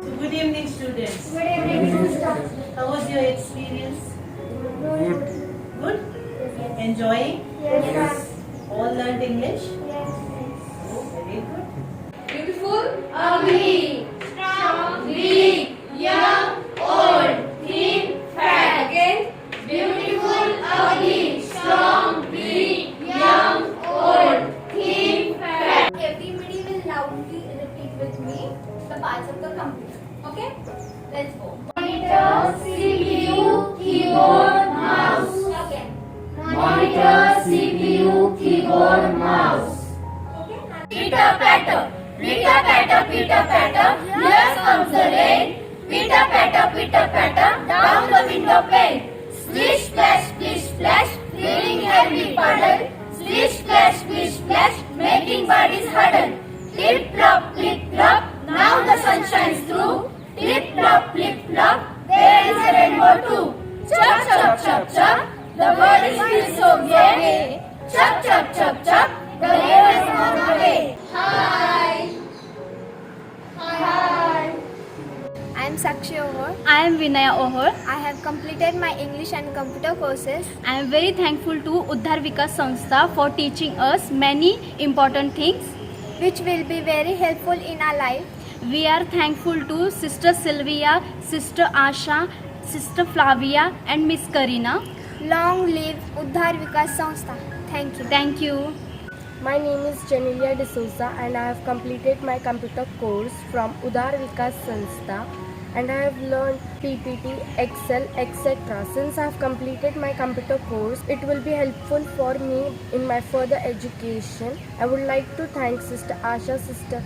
So good evening, students. Good evening, sister. How was your experience? Good. Good? Enjoying? Yes. All learned English? Yes. Oh, very good. Beautiful, ugly, strong, weak, young, old, thin, fat. Again, beautiful, ugly, strong, weak, young, old, thin, fat. Everybody will loudly repeat with me the parts of the computer. Okay? Let's go. Monitor, CPU, keyboard, mouse. Again. Monitor, CPU, keyboard, mouse. Pitter patter, pitter patter, pitter patter. Here comes the rain. Pitter patter, down the window pane. Splish splash, splish splash, filling every puddle. Splish splash, making bodies huddle. Flip flop, now the sun shines through. Flip flop, there is a rainbow too. Chup, the world is feels so gay. Chup, the rainbow is on the way. Hi. I am Sakshi Ohor. I am Vinaya Ohor. I have completed my English and computer courses. I am very thankful to Uddhar Vikas Sanstha for teaching us many important things. Which will be very helpful in our life. We are thankful to Sister Sylvia, Sister Asha, Sister Flavia and Miss Karina. Long live Uddhar Vikas Sanstha. Thank you. Thank you. My name is Janelia D'Souza and I have completed my computer course from Uddhar Vikas Sanstha and I have learned PPT, Excel, etc. Since I have completed my computer course, it will be helpful for me in my further education. I would like to thank Sister Asha, Sister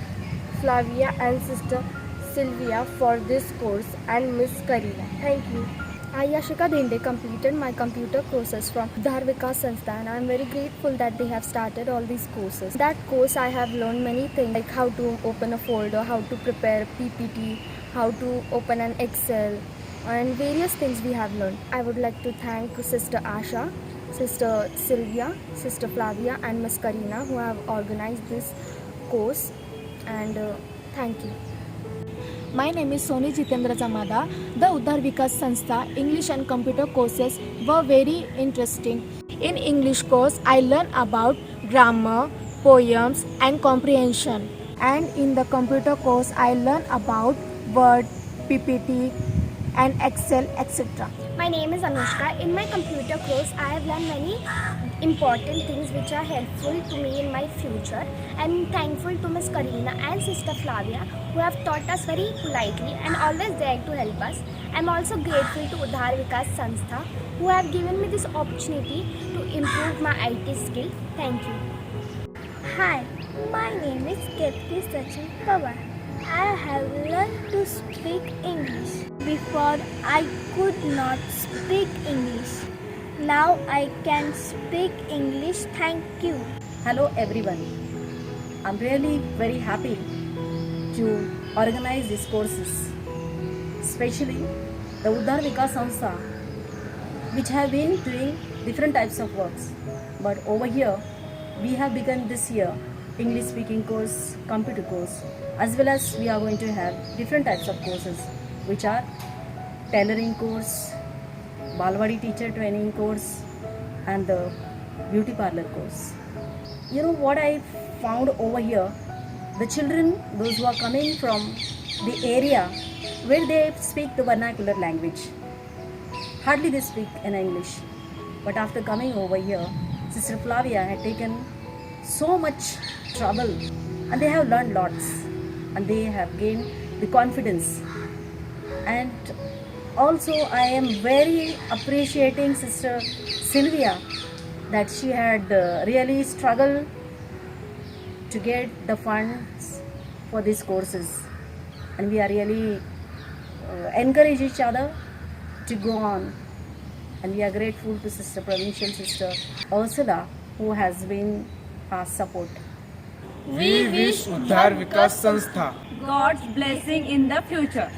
Flavia and Sister Sylvia for this course and Miss Karina. Thank you. I, Yashika Dhinde, completed my computer courses from Uddhar Vikas Sanstha and I am very grateful that they have started all these courses. That course I have learned many things like how to open a folder, how to prepare PPT, how to open an Excel and various things we have learned. I would like to thank Sister Asha, Sister Sylvia, Sister Flavia and Miss Karina who have organized this course and thank you. My name is Soni Jitendra Jamada. The Uddhar Vikas Sanstha English and computer courses were very interesting. In English course, I learned about grammar, poems and comprehension. And in the computer course, I learned about Word, PPT and Excel, etc. My name is Anushka. In my computer course, I have learned many important things which are helpful to me in my future. I am thankful to Miss Karina and Sister Flavia who have taught us very politely and always there to help us. I am also grateful to Uddhar Vikas Sanstha who have given me this opportunity to improve my IT skill. Thank you. Hi, my name is Ketki Sachin Pawar. I have learned to speak English. Before I could not speak English. Now I can speak English. Thank you. Hello everyone. I'm really very happy to organize these courses, especially the Uddhar Vikas Sanstha, which have been doing different types of works. But over here, we have begun this year English speaking course, computer course, as well as we are going to have different types of courses, which are tailoring course, Balwadi teacher training course and the beauty parlor course. You know what I found over here? The children, those who are coming from the area where they speak the vernacular language, hardly they speak in English. But after coming over here, Sister Flavia had taken so much trouble and they have learned lots and they have gained the confidence. And also I am very appreciating Sister Sylvia that she had really struggled to get the funds for these courses, and we are really encourage each other to go on, and we are grateful to Sister Provincial Sister Ursula who has been our support. We wish Uddhar Vikas Sanstha God's blessing in the future.